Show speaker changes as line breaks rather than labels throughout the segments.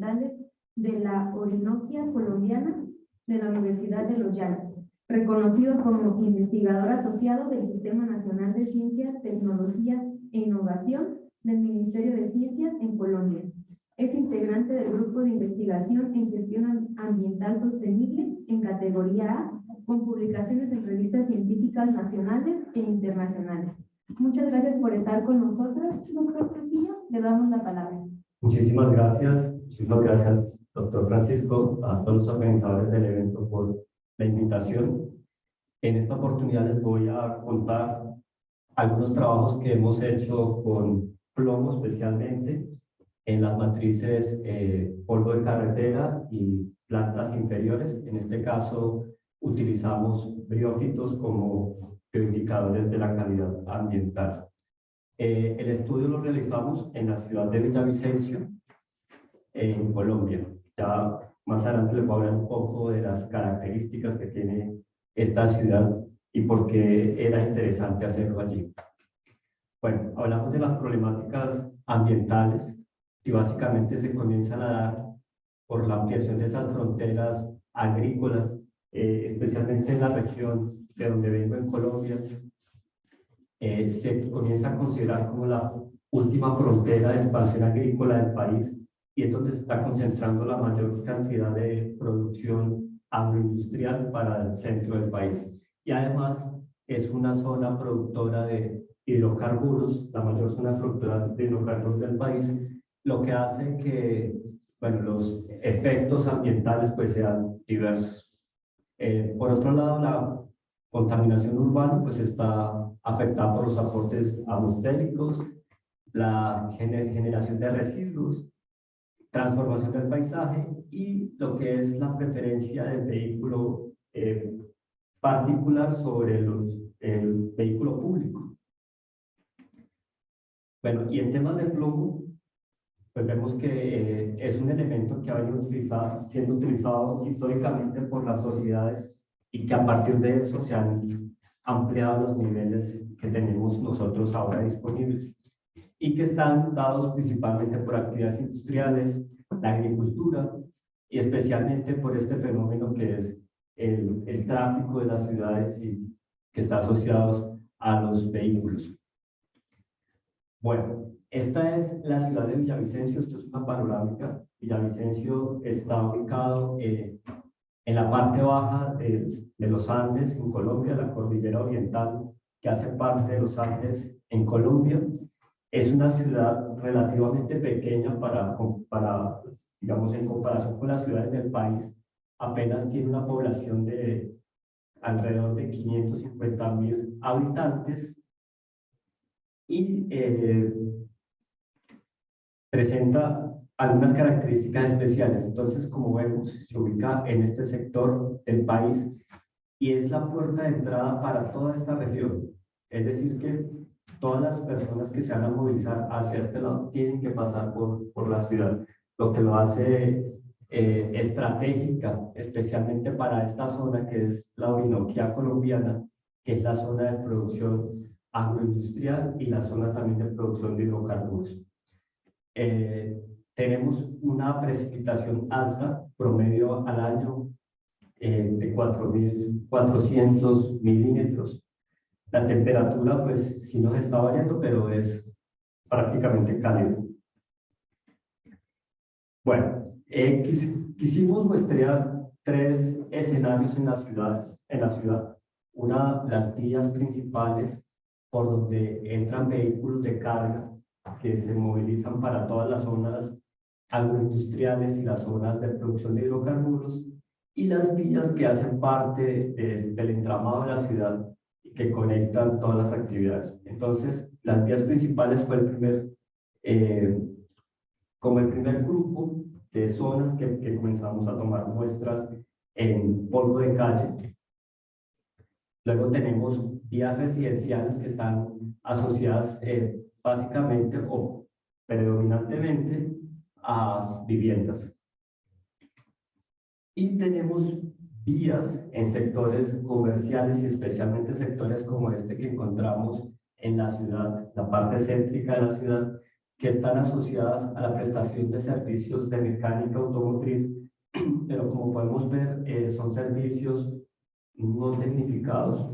ambientales de la Orinoquia colombiana de la Universidad de Los Llanos, reconocido como investigador asociado del Sistema Nacional de Ciencias, Tecnología e Innovación del Ministerio de Ciencias en Colombia. Es integrante del Grupo de Investigación en Gestión Ambiental Sostenible en categoría A, con publicaciones en revistas científicas nacionales e internacionales. Muchas gracias por estar con nosotros, doctor Trujillo. Le damos la palabra.
Muchísimas gracias, doctor Francisco, a todos los organizadores del evento por la invitación. En esta oportunidad les voy a contar algunos trabajos que hemos hecho con plomo, especialmente en las matrices polvo de carretera y plantas inferiores. En este caso, utilizamos briófitos como indicadores de la calidad ambiental. El estudio lo realizamos en la ciudad de Villavicencio, en Colombia. Ya más adelante les voy a hablar un poco de las características que tiene esta ciudad y por qué era interesante hacerlo allí. Bueno, hablamos de las problemáticas ambientales y básicamente se comienzan a dar por la ampliación de esas fronteras agrícolas, especialmente en la región de donde vengo, en Colombia. Se comienza a considerar como la última frontera de expansión agrícola del país, y es donde se está concentrando la mayor cantidad de producción agroindustrial para el centro del país. Y además es una zona productora de hidrocarburos, la mayor zona productora de hidrocarburos del país, lo que hace que, bueno, los efectos ambientales pues sean diversos. Por otro lado, la contaminación urbana pues está afectada por los aportes atmosféricos, la generación de residuos, transformación del paisaje y lo que es la preferencia del vehículo particular sobre el vehículo público. Bueno, y en temas de plomo, pues vemos que es un elemento que ha venido siendo utilizado históricamente por las sociedades y que a partir de eso se han ampliado los niveles que tenemos nosotros ahora disponibles y que están dados principalmente por actividades industriales, la agricultura y especialmente por este fenómeno que es el tráfico de las ciudades y que está asociado a los vehículos. Bueno, esta es la ciudad de Villavicencio. Esto es una panorámica. Villavicencio está ubicado en la parte baja de los Andes en Colombia, la cordillera oriental que hace parte de los Andes en Colombia. Es una ciudad relativamente pequeña para digamos, en comparación con las ciudades del país. Apenas tiene una población de alrededor de 550.000 habitantes y presenta algunas características especiales. Entonces, como vemos, se ubica en este sector del país y es la puerta de entrada para toda esta región. Es decir, que todas las personas que se van a movilizar hacia este lado tienen que pasar por la ciudad, lo que lo hace estratégica, especialmente para esta zona que es la Orinoquia colombiana, que es la zona de producción agroindustrial y la zona también de producción de hidrocarburos. Tenemos una precipitación alta, promedio al año, de 4.400 milímetros. La temperatura, pues, sí nos está variando, pero es prácticamente cálido. Bueno, quisimos muestrear tres escenarios en las ciudades. Una, las vías principales por donde entran vehículos de carga que se movilizan para todas las zonas agroindustriales y las zonas de producción de hidrocarburos, y las vías que hacen parte del entramado de la ciudad y que conectan todas las actividades. Entonces, las vías principales fue como el primer grupo de zonas que comenzamos a tomar muestras en polvo de calle. Luego tenemos vías residenciales que están asociadas básicamente o predominantemente a viviendas. Y tenemos vías en sectores comerciales y especialmente sectores como este que encontramos en la ciudad, la parte céntrica de la ciudad, que están asociadas a la prestación de servicios de mecánica automotriz, pero como podemos ver, son servicios no tecnificados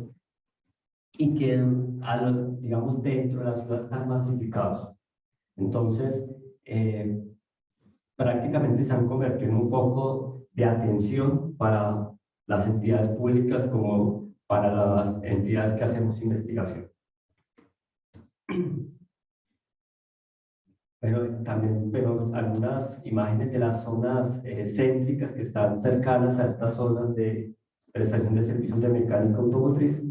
y que, digamos, dentro de la ciudad están masificados. Entonces, prácticamente se han convertido en un foco de atención para las entidades públicas como para las entidades que hacemos investigación. Pero algunas imágenes de las zonas céntricas que están cercanas a estas zonas de prestación de servicios de mecánica automotriz,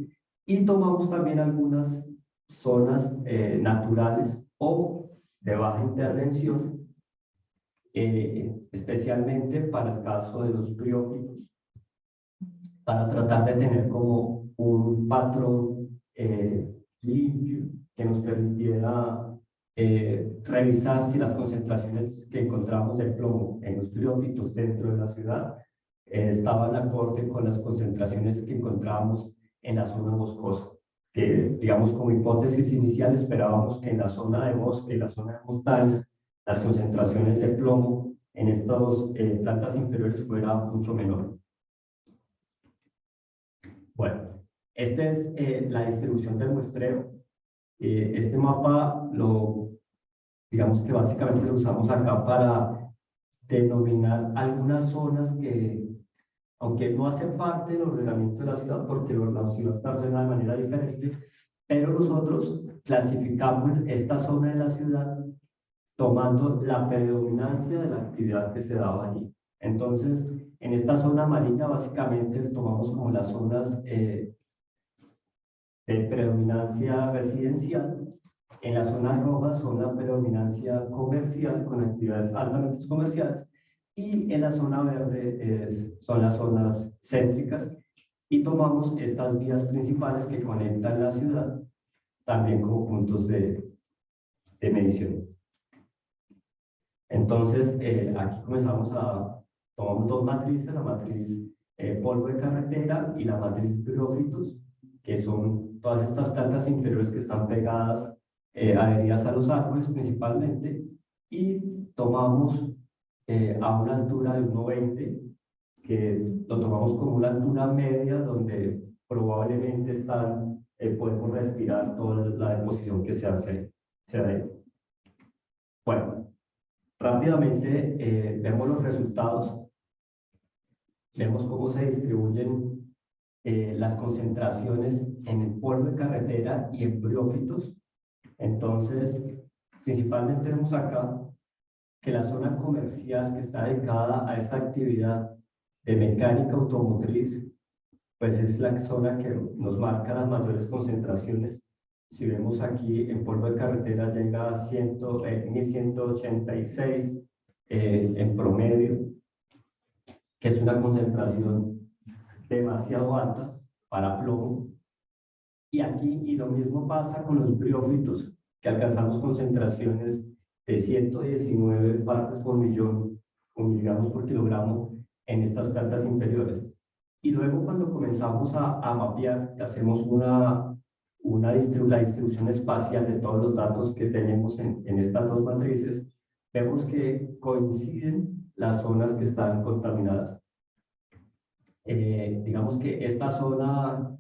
y tomamos también algunas zonas naturales o de baja intervención, especialmente para el caso de los briófitos, para tratar de tener como un patrón limpio que nos permitiera revisar si las concentraciones que encontramos de plomo en los briófitos dentro de la ciudad estaban acorde con las concentraciones que encontramos en la zona boscosa. Que, digamos, como hipótesis inicial esperábamos que en la zona de bosque y la zona de montaña las concentraciones de plomo en estas plantas inferiores fuera mucho menor. Bueno, esta es la distribución del muestreo. Este mapa digamos que básicamente lo usamos acá para denominar algunas zonas que, aunque no hacen parte del ordenamiento de la ciudad, porque la ciudad está ordenada de manera diferente, pero nosotros clasificamos esta zona de la ciudad tomando la predominancia de la actividad que se daba allí. Entonces, en esta zona amarilla básicamente tomamos como las zonas de predominancia residencial. En las zonas rojas son la predominancia comercial con actividades altamente comerciales, y en la zona verde son las zonas céntricas, y tomamos estas vías principales que conectan la ciudad también como puntos de medición. Entonces, aquí tomamos dos matrices, la matriz polvo de carretera y la matriz briófitos, que son todas estas plantas inferiores que están pegadas, adheridas a los árboles principalmente, y tomamos a una altura de 1,20, que lo tomamos como una altura media donde probablemente podemos respirar toda la deposición que se hace ahí. Bueno, rápidamente vemos los resultados. Vemos cómo se distribuyen las concentraciones en el polvo de carretera y en briófitos. Entonces, principalmente vemos acá que la zona comercial que está dedicada a esta actividad de mecánica automotriz, pues es la zona que nos marca las mayores concentraciones. Si vemos aquí, en polvo de carretera llega a 1186 en promedio, que es una concentración demasiado alta para plomo. Y lo mismo pasa con los briófitos, que alcanzamos concentraciones de 119 partes por millón, o miligramos por kilogramo, en estas plantas inferiores. Y luego, cuando comenzamos a mapear, hacemos la distribución espacial de todos los datos que tenemos en estas dos matrices, vemos que coinciden las zonas que están contaminadas. Digamos que esta zona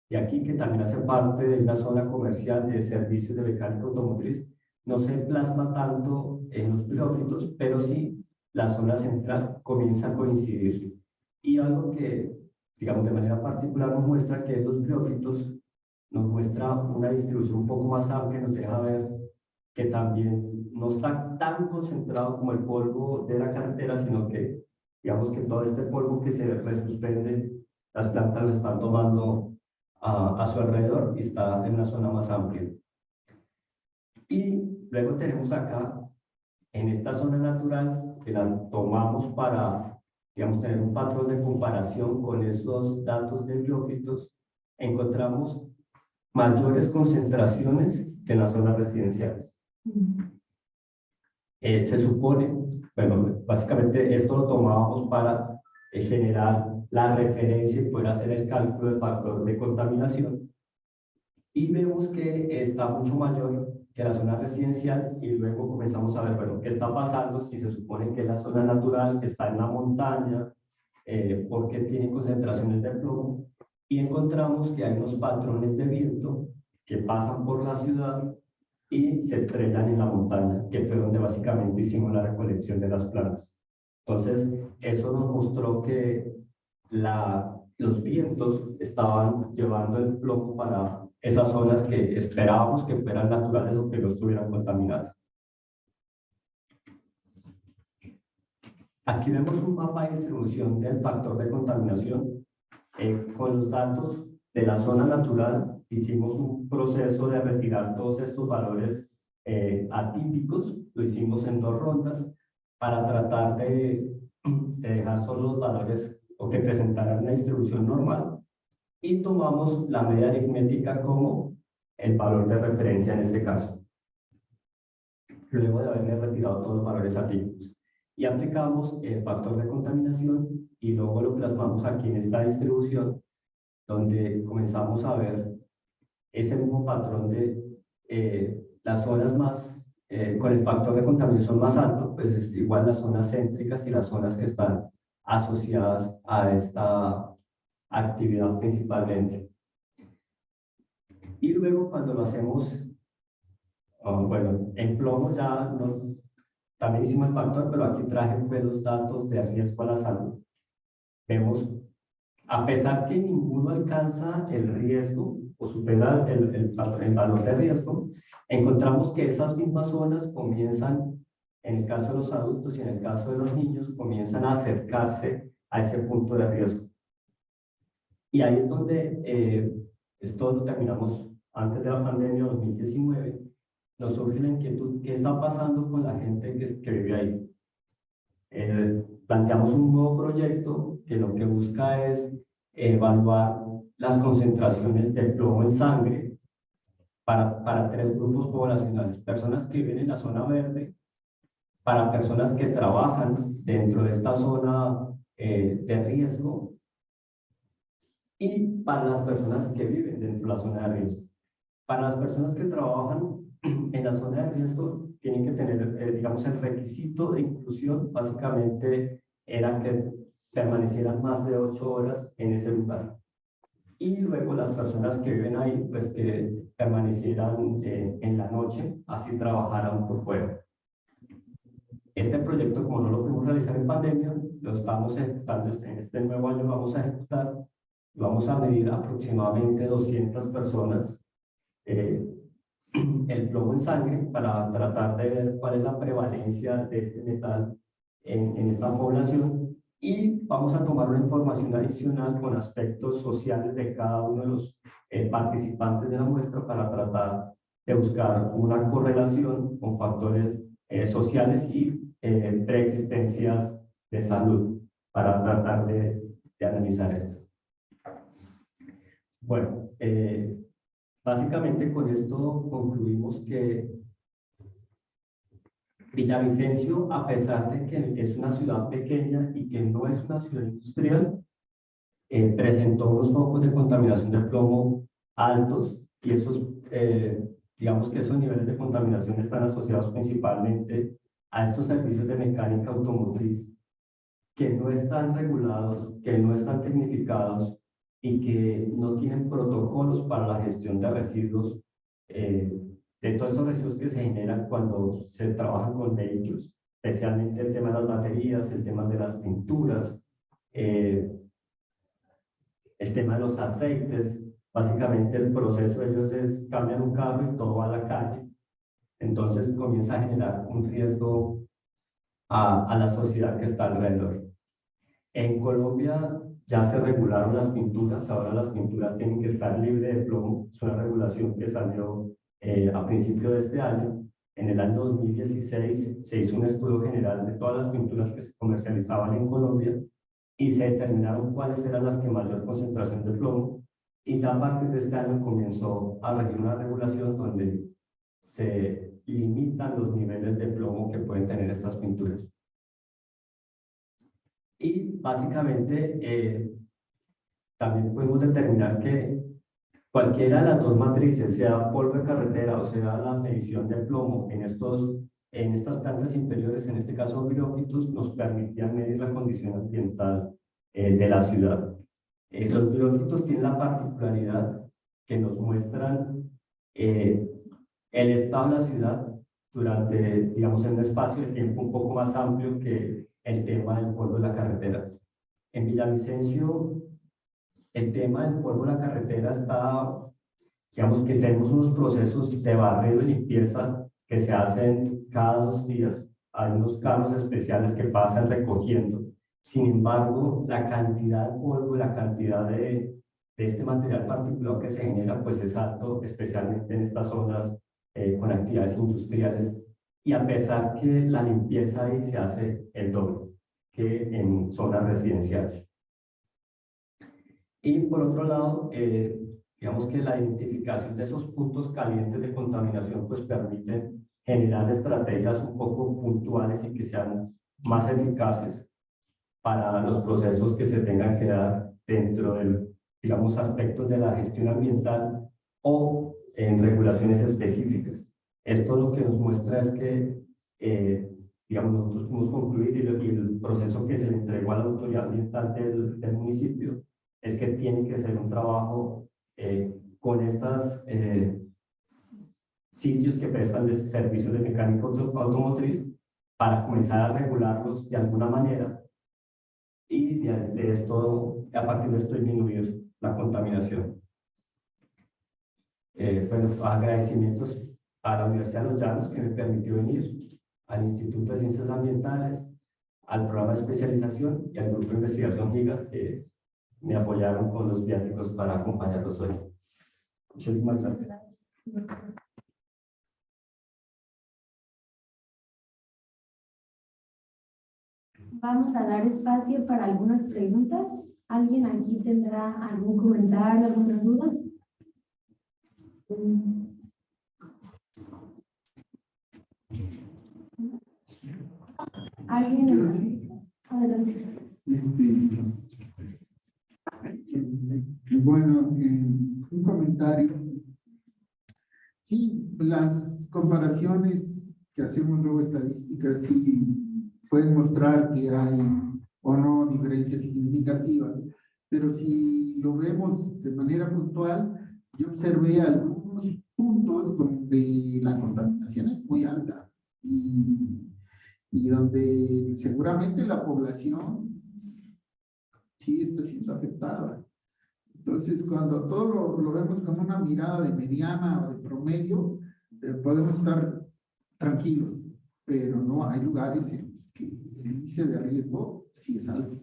de aquí, que también hace parte de una zona comercial de servicios de mecánica automotriz, no se plasma tanto en los briófitos, pero sí la zona central comienza a coincidir. Y algo que, digamos, de manera particular nos muestra que los briófitos nos muestra una distribución un poco más amplia, nos deja ver que también no está tan concentrado como el polvo de la carretera, sino que, digamos, que todo este polvo que se resuspende, las plantas lo están tomando a su alrededor y está en una zona más amplia. Y luego tenemos acá, en esta zona natural, que la tomamos para, digamos, tener un patrón de comparación con esos datos de briófitos, encontramos mayores concentraciones que en las zonas residenciales. Se supone, bueno, básicamente esto lo tomábamos para generar la referencia y poder hacer el cálculo del factor de contaminación. y vemos que está mucho mayor que la zona residencial y luego comenzamos a ver, bueno, ¿qué está pasando si se supone que la zona natural está en la montaña? ¿Por qué tiene concentraciones de plomo? Y encontramos que hay unos patrones de viento que pasan por la ciudad y se estrellan en la montaña, que fue donde básicamente hicimos la recolección de las plantas. Entonces, eso nos mostró que los vientos estaban llevando el plomo para esas zonas que esperábamos que fueran naturales o que no estuvieran contaminadas. Aquí vemos un mapa de distribución del factor de contaminación. Con los datos de la zona natural hicimos un proceso de retirar todos estos valores atípicos, lo hicimos en 2 rondas para tratar de dejar solo los valores o que presentaran una distribución normal y tomamos la media aritmética como el valor de referencia en este caso, luego de haberle retirado todos los valores atípicos. Y aplicamos el factor de contaminación y luego lo plasmamos aquí en esta distribución, donde comenzamos a ver ese mismo patrón de las zonas más, con el factor de contaminación más alto, pues es igual las zonas céntricas y las zonas que están asociadas a esta actividad principalmente. Y luego cuando lo hacemos, bueno, en plomo ya no, también hicimos el factor, pero aquí traje fue los datos de riesgo a la salud. Vemos, a pesar que ninguno alcanza el riesgo o supera el valor de riesgo, encontramos que esas mismas zonas comienzan, en el caso de los adultos y en el caso de los niños, comienzan a acercarse a ese punto de riesgo. Y ahí es donde, esto lo terminamos antes de la pandemia, 2019, nos surge la inquietud, ¿qué está pasando con la gente que vive ahí? Planteamos un nuevo proyecto que lo que busca es evaluar las concentraciones de plomo en sangre para 3 grupos poblacionales: personas que viven en la zona verde, para personas que trabajan dentro de esta zona de riesgo y para las personas que viven dentro de la zona de riesgo. Para las personas que trabajan en la zona de riesgo tienen que tener, digamos, el requisito de inclusión básicamente era que permanecieran más de 8 horas en ese lugar. Y luego las personas que viven ahí, pues que permanecieran en la noche, así trabajaran por fuera. Este proyecto, como no lo pudimos realizar en pandemia, lo estamos ejecutando en este nuevo año, vamos a ejecutar, vamos a medir aproximadamente 200 personas el plomo en sangre para tratar de ver cuál es la prevalencia de este metal en esta población, y vamos a tomar una información adicional con aspectos sociales de cada uno de los participantes de la muestra para tratar de buscar una correlación con factores sociales y preexistencias de salud para tratar de analizar esto. Bueno, básicamente con esto concluimos que Villavicencio, a pesar de que es una ciudad pequeña y que no es una ciudad industrial, presentó unos focos de contaminación de plomo altos, y esos, digamos que esos niveles de contaminación están asociados principalmente a estos servicios de mecánica automotriz que no están regulados, que no están tecnificados y que no tienen protocolos para la gestión de residuos, de todos estos residuos que se generan cuando se trabaja con vehículos, especialmente el tema de las baterías, el tema de las pinturas, el tema de los aceites. Básicamente el proceso de ellos es cambian un carro y todo va a la calle. Entonces comienza a generar un riesgo a la sociedad que está alrededor. En Colombia ya se regularon las pinturas, ahora las pinturas tienen que estar libres de plomo. Es una regulación que salió a principios de este año. En el año 2016 se hizo un estudio general de todas las pinturas que se comercializaban en Colombia y se determinaron cuáles eran las que mayor concentración de plomo, y ya a partir de este año comenzó a regir una regulación donde se limitan los niveles de plomo que pueden tener estas pinturas. Y básicamente también podemos determinar que Cualquiera de las dos matrices, sea polvo de carretera o sea la medición de plomo en estas plantas inferiores, en este caso briófitos, nos permitían medir la condición ambiental de la ciudad. Los briófitos tienen la particularidad que nos muestran el estado de la ciudad durante, digamos, en un espacio de tiempo un poco más amplio que el tema del polvo de la carretera. En Villavicencio, el tema del polvo de la carretera está, digamos que tenemos unos procesos de barrido y limpieza que se hacen cada 2 días. Hay unos carros especiales que pasan recogiendo. Sin embargo, la cantidad de polvo, la cantidad de este material particulado que se genera, pues es alto, especialmente en estas zonas con actividades industriales. Y a pesar que la limpieza ahí se hace el doble que en zonas residenciales. Y por otro lado, digamos que la identificación de esos puntos calientes de contaminación pues permite generar estrategias un poco puntuales y que sean más eficaces para los procesos que se tengan que dar dentro del, digamos, aspectos de la gestión ambiental o en regulaciones específicas. Esto lo que nos muestra es que, digamos, nosotros podemos concluir y el proceso que se le entregó a la autoridad ambiental del municipio es que tiene que ser un trabajo con estos sitios que prestan de servicios de mecánica automotriz para comenzar a regularlos de alguna manera y de esto, a partir de esto disminuir la contaminación. Bueno, agradecimientos a la Universidad de Los Llanos que me permitió venir, al Instituto de Ciencias Ambientales, al programa de especialización y al grupo de investigación GIGAS que me apoyaron con los viáticos para acompañarlos hoy. Muchísimas gracias.
Vamos a dar espacio para algunas preguntas. ¿Alguien aquí tendrá algún comentario, alguna duda? ¿Alguien? Adelante.
Bueno, un comentario. Sí, las comparaciones que hacemos luego estadísticas sí pueden mostrar que hay o no diferencias significativas, pero si lo vemos de manera puntual, yo observé algunos puntos donde la contaminación es muy alta y donde seguramente la población sí está siendo afectada. Entonces, cuando todo lo vemos con una mirada de mediana o de promedio, podemos estar tranquilos, pero no hay lugares en los que el índice de riesgo sí es alto.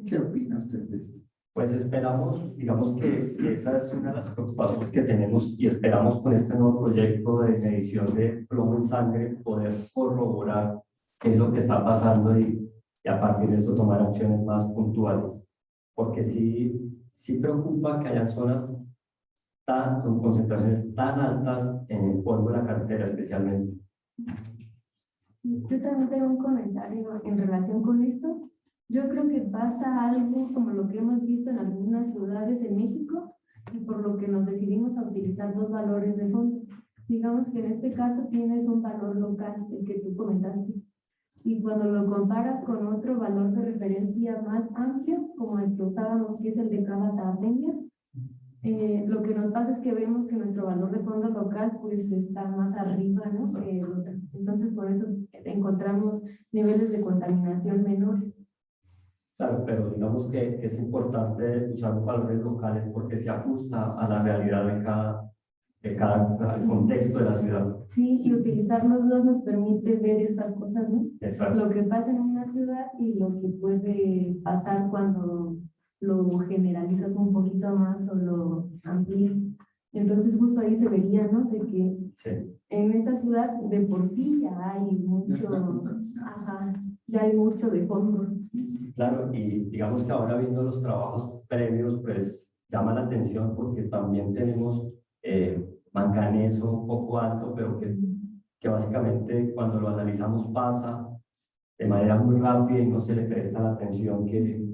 ¿Qué opina usted de esto?
Pues esperamos, digamos que esa es una de las preocupaciones que tenemos y esperamos con este nuevo proyecto de medición de plomo en sangre poder corroborar qué es lo que está pasando y a partir de esto tomar acciones más puntuales. Porque sí preocupa que haya zonas con concentraciones tan altas en el polvo de la carretera especialmente.
Yo también tengo un comentario en relación con esto. Yo creo que pasa algo como lo que hemos visto en algunas ciudades en México y por lo que nos decidimos a utilizar 2 valores de fondo. Digamos que en este caso tienes un valor local, el que tú comentaste, y cuando lo comparas con otro valor de referencia más amplio, como el que usábamos, que es el de cada tapeña, lo que nos pasa es que vemos que nuestro valor de fondo local pues está más arriba, ¿no? Que el otro. Entonces por eso encontramos niveles de contaminación menores.
Claro, pero digamos que es importante usar los valores locales porque se ajusta a la realidad de cada contexto de la ciudad.
Sí, y utilizar los dos nos permite ver estas cosas, ¿no?
Exacto.
Lo que pasa en una ciudad y lo que puede pasar cuando lo generalizas un poquito más o lo amplías. Entonces justo ahí se vería, ¿no? De que
sí.
En esa ciudad de por sí ya hay mucho, ya hay mucho de fondo.
Claro, y digamos que ahora viendo los trabajos previos, pues llama la atención porque también tenemos manganeso un poco alto, pero que básicamente cuando lo analizamos pasa de manera muy rápida y no se le presta la atención que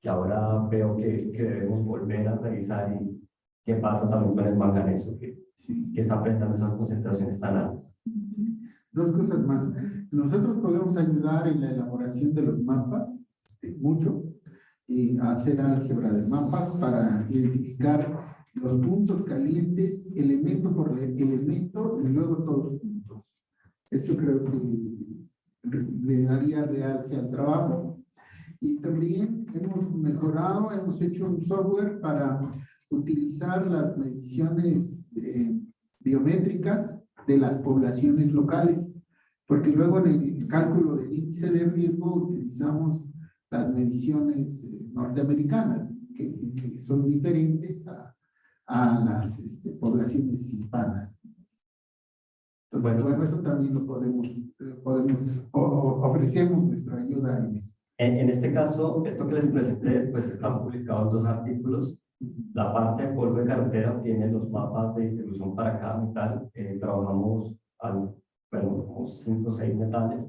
ahora veo que debemos volver a revisar y qué pasa también con el manganeso, que
Sí.
está presentando esas concentraciones tan altas.
Dos cosas más. Nosotros podemos ayudar en la elaboración de los mapas, mucho, y hacer álgebra de mapas para identificar los puntos calientes, elemento por elemento, y luego todos juntos. Esto creo que le daría realce al trabajo. Y también hemos mejorado, hemos hecho un software para utilizar las mediciones biométricas de las poblaciones locales, porque luego en el cálculo del índice de riesgo utilizamos las mediciones norteamericanas, que son diferentes a las poblaciones hispanas. Entonces, bueno, eso también lo ofrecemos nuestra ayuda en eso.
En este caso, esto que les presenté, pues están publicados dos artículos. La parte de polvo de carretera tiene los mapas de distribución para cada metal. Trabajamos como 5 o 6 metales,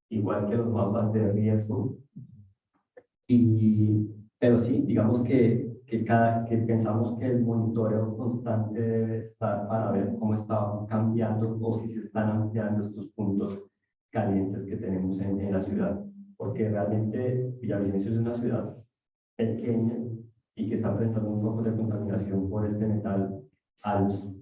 igual que los mapas de riesgo. Pero sí, digamos que pensamos que el monitoreo constante debe estar para ver cómo está cambiando o si se están ampliando estos puntos calientes que tenemos en la ciudad. Porque realmente Villavicencio es una ciudad pequeña y que está enfrentando un foco de contaminación por este metal alto.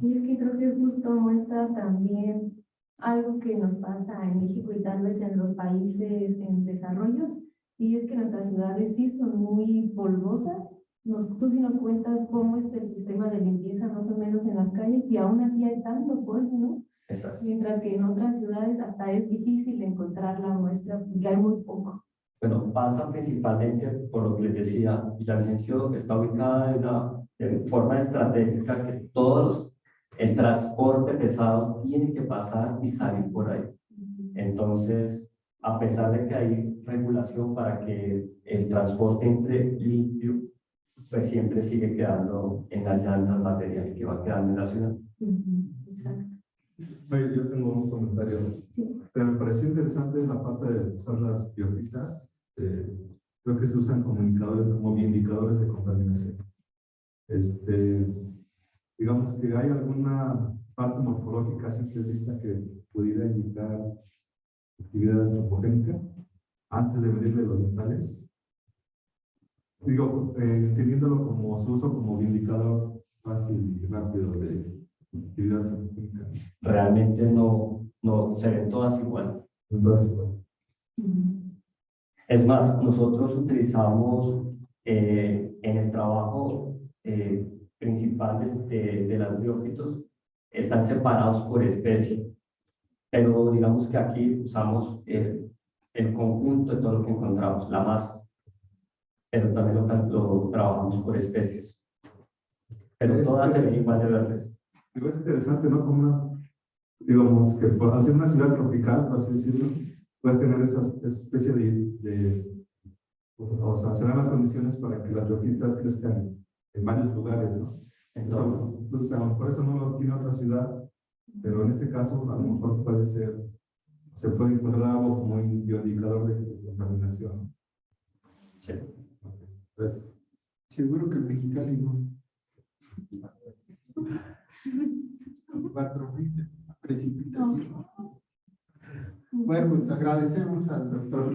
Y es que creo que justo muestras también algo que nos pasa en México y tal vez en los países en desarrollo, y es que nuestras ciudades sí son muy polvosas. Tú sí nos cuentas cómo es el sistema de limpieza más o menos en las calles y aún así hay tanto polvo, ¿no?
Exacto.
Mientras que en otras ciudades hasta es difícil encontrar la muestra porque hay muy poco.
Bueno, pasa principalmente por lo que les decía, Villavicencio está ubicada de forma estratégica que el transporte pesado tiene que pasar y salir por ahí. Entonces, a pesar de que hay regulación para que el transporte entre limpio, pues siempre sigue quedando en las llantas material que va quedando en la ciudad.
Exacto.
Oye, yo tengo un comentario. Pero me pareció interesante la parte de usar las biofitas. Creo que se usan como indicadores de contaminación. Digamos que hay alguna parte morfológica simple que pudiera indicar actividad antropogénica antes de medirle los metales. Digo, entendiéndolo como su uso como indicador fácil y rápido de actividad antropogénica.
Realmente no se ven todas igual.
Entonces,
Es más, nosotros utilizamos en el trabajo principal de las biófitos, están separados por especie, pero digamos que aquí usamos el conjunto de todo lo que encontramos, la masa, pero también lo trabajamos por especies. Pero todas se ven igual de verdes.
Digo, es interesante, ¿no? Como digamos que al ser una ciudad tropical, por así decirlo, puedes tener esa especie o sea, se dan las condiciones para que las biofitas crezcan en varios lugares, ¿no? Entonces, a lo mejor eso no lo tiene otra ciudad, pero en este caso, a lo mejor se puede encontrar algo como un bioindicador de contaminación.
Sí.
Entonces,
seguro que en Mexicali no. 4,000 precipitaciones. Bueno, pues agradecemos al doctor